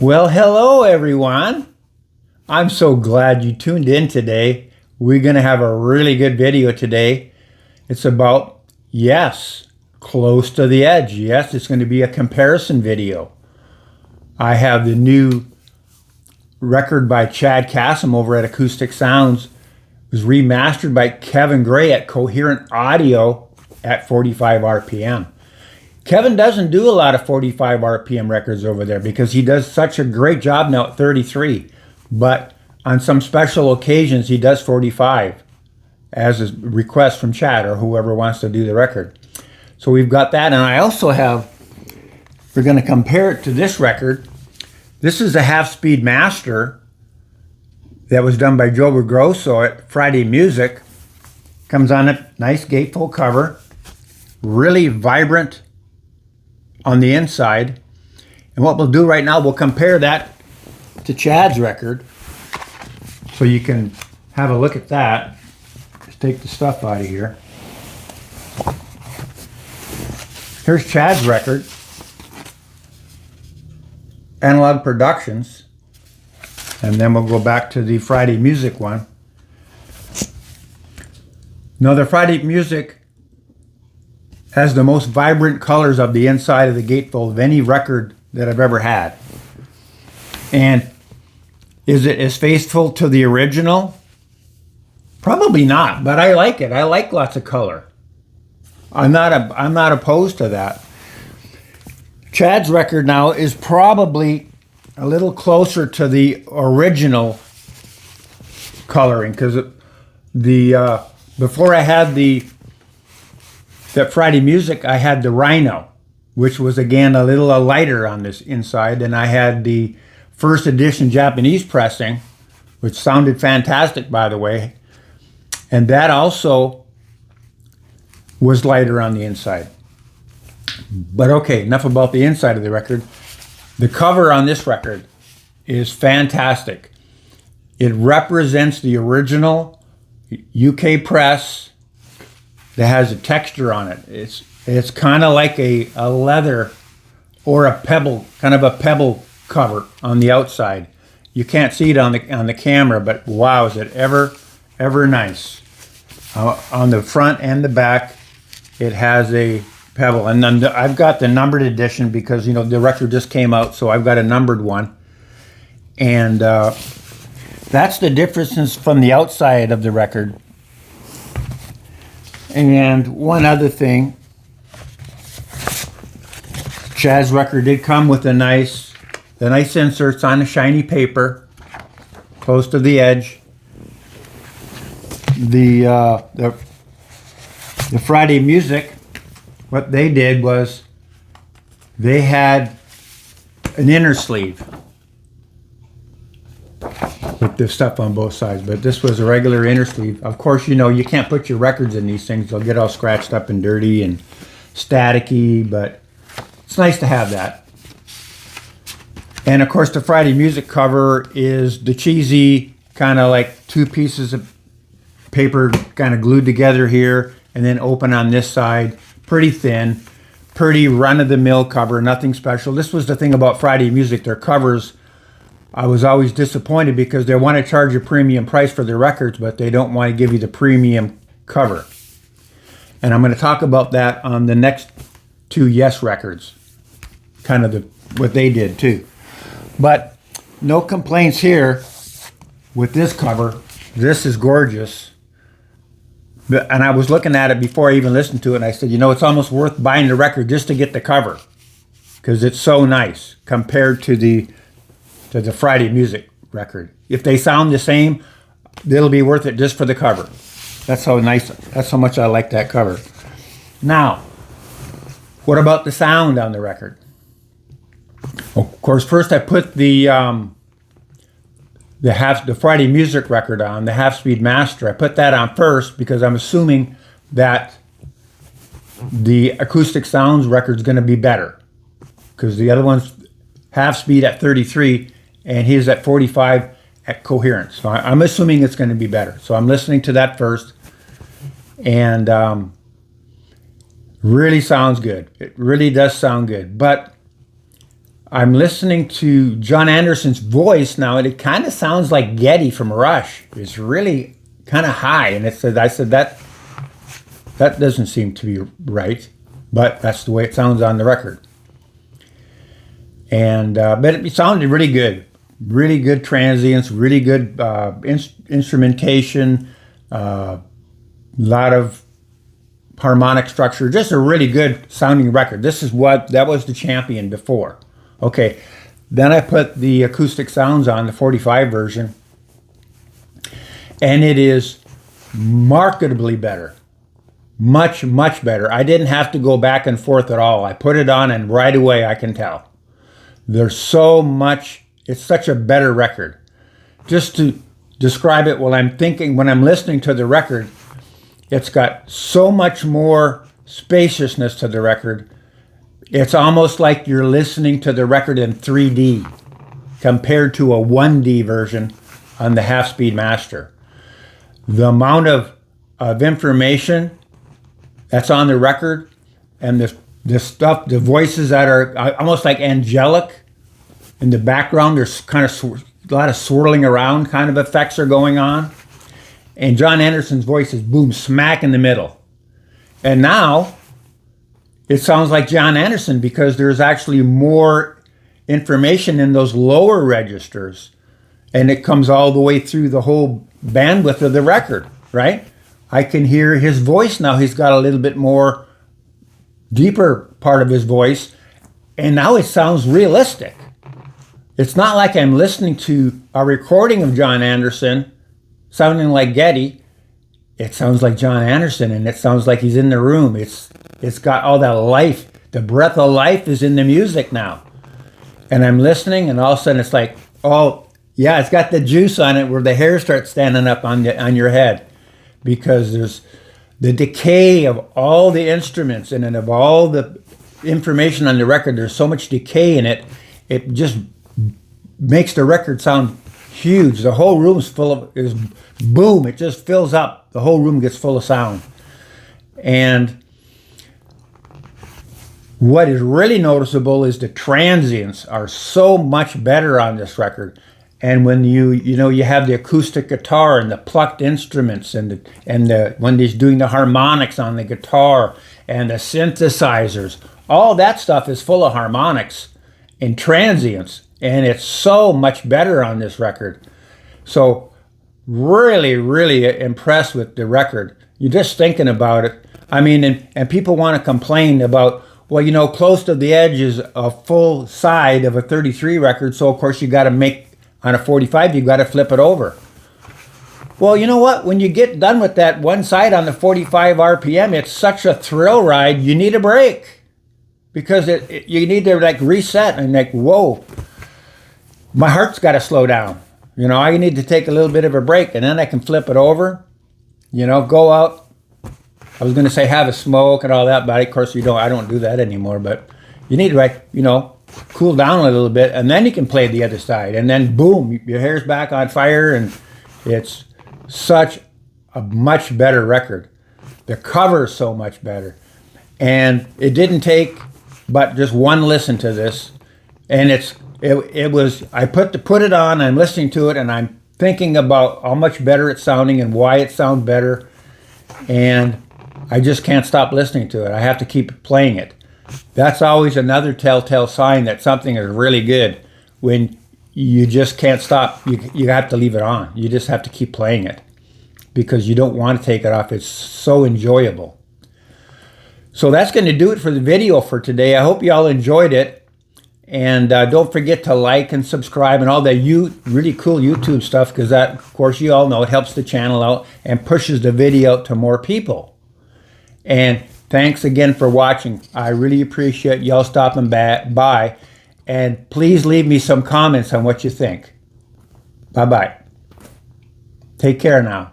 Well, hello everyone. I'm so glad you tuned in today. We're going to have a really good video today. It's about, yes, close to the edge. Yes, it's going to be a comparison video. I have the new record by Chad Kassem over at Acoustic Sounds. It was remastered by Kevin Gray at Coherent Audio at 45 RPM. Kevin doesn't do a lot of 45 RPM records over there because he does such a great job now at 33. But on some special occasions, he does 45 as a request from Chad or whoever wants to do the record. So we've got that. And I also have, we're going to compare it to this record. This is a half-speed master that was done by Joe Reagoso at Friday Music. Comes on a nice gatefold cover. Really vibrant on the inside. And what we'll do right now, we'll compare that to Chad's record so you can have a look at that. Just take the stuff out of here. Here's Chad's record, Analogue Productions, and then we'll go back to the Friday Music one. Now the Friday Music has the most vibrant colors of the inside of the gatefold of any record that I've ever had. And is it as faithful to the original? Probably not, but I like it. I like lots of color. I'm not opposed to that. Chad's record now is probably a little closer to the original coloring because the before I had that Friday Music, I had the Rhino, which was again a little lighter on this inside, and I had the first edition Japanese pressing, which sounded fantastic, by the way, and that also was lighter on the inside. But okay, enough about the inside of the record. The cover on this record is fantastic. It represents the original UK press that has a texture on it. It's kind of like a leather or a pebble, kind of a pebble cover on the outside. You can't see it on the camera, but wow, is it ever nice. On the front and the back, it has a pebble. And then I've got the numbered edition because, you know, the record just came out, so I've got a numbered one. And that's the difference from the outside of the record. And one other thing, Chad's record did come with the nice inserts on a shiny paper, close to the edge. The Friday Music, what they did was they had an inner sleeve with the stuff on both sides, but this was a regular inner sleeve. Of course, you know, you can't put your records in these things. They'll get all scratched up and dirty and staticky, but it's nice to have that. And of course, the Friday Music cover is the cheesy kind of like two pieces of paper kind of glued together here and then open on this side. Pretty thin, pretty run-of-the-mill cover, nothing special. This was the thing about Friday Music. Their covers, I was always disappointed because they want to charge a premium price for their records, but they don't want to give you the premium cover. And I'm going to talk about that on the next two Yes records, kind of what they did too. But no complaints here with this cover. This is gorgeous. And I was looking at it before I even listened to it, and I said, you know, it's almost worth buying the record just to get the cover because it's so nice compared to the Friday Music record. If they sound the same, it'll be worth it just for the cover. That's how nice, that's how much I like that cover. Now, what about the sound on the record? Of course, first I put the Friday Music record on, the half-speed master. I put that on first because I'm assuming that the Acoustic Sounds record's going to be better because the other one's half-speed at 33 and his at 45 at Coherent. So I'm assuming it's going to be better. So I'm listening to that first, and really sounds good. It really does sound good. But I'm listening to John Anderson's voice now, and it kind of sounds like Geddy from Rush. It's really kind of high, and I said that doesn't seem to be right, but that's the way it sounds on the record. And but it sounded really good transients, really good instrumentation, a lot of harmonic structure, just a really good sounding record. That was the Champion before. Okay, then I put the acoustic sounds on, the 45 version, and it is markedly better. Much, much better. I didn't have to go back and forth at all. I put it on and right away I can tell. There's so much, it's such a better record. Just to describe it, when I'm listening to the record, it's got so much more spaciousness to the record. It's almost like you're listening to the record in 3D compared to a 1D version on the half-speed master. The amount of information that's on the record and the stuff, the voices that are almost like angelic in the background, there's kind of a lot of swirling around kind of effects are going on. And John Anderson's voice is boom, smack in the middle. And now it sounds like John Anderson because there's actually more information in those lower registers, and it comes all the way through the whole bandwidth of the record, right? I can hear his voice now. He's got a little bit more deeper part of his voice, and now it sounds realistic. It's not like I'm listening to a recording of John Anderson sounding like Geddy. It sounds like John Anderson, and it sounds like he's in the room. It's got all that life. The breath of life is in the music now. And I'm listening, and all of a sudden it's like, oh, yeah, it's got the juice on it where the hair starts standing up on your head. Because there's the decay of all the instruments and of all the information on the record. There's so much decay in it. It just makes the record sound huge. The whole room is boom. It just fills up. The whole room gets full of sound. And what is really noticeable is the transients are so much better on this record. And when you have the acoustic guitar and the plucked instruments and when he's doing the harmonics on the guitar and the synthesizers, all that stuff is full of harmonics and transients, and it's so much better on this record. So really, really impressed with the record. You're just thinking about it. I mean, and people want to complain about, well, Close to the Edge is a full side of a 33 record, so of course you got to make, on a 45, you got to flip it over. Well, you know what? When you get done with that one side on the 45 RPM, it's such a thrill ride, you need a break. Because you need to reset and whoa, my heart's got to slow down. I need to take a little bit of a break, and then I can flip it over, go out. I was going to say have a smoke and all that, but of course I don't do that anymore, but you need to cool down a little bit, and then you can play the other side, and then boom, your hair's back on fire, and it's such a much better record. The cover is so much better, and it didn't take but just one listen to this, and I put it on, I'm listening to it, and I'm thinking about how much better it's sounding and why it sounds better, and I just can't stop listening to it. I have to keep playing it. That's always another telltale sign that something is really good, when you just can't stop. You have to leave it on. You just have to keep playing it because you don't want to take it off. It's so enjoyable. So that's going to do it for the video for today. I hope you all enjoyed it. And don't forget to like and subscribe and all that really cool YouTube stuff, because that, of course, you all know it helps the channel out and pushes the video out to more people. And thanks again for watching. I really appreciate y'all stopping by. And please leave me some comments on what you think. Bye-bye. Take care now.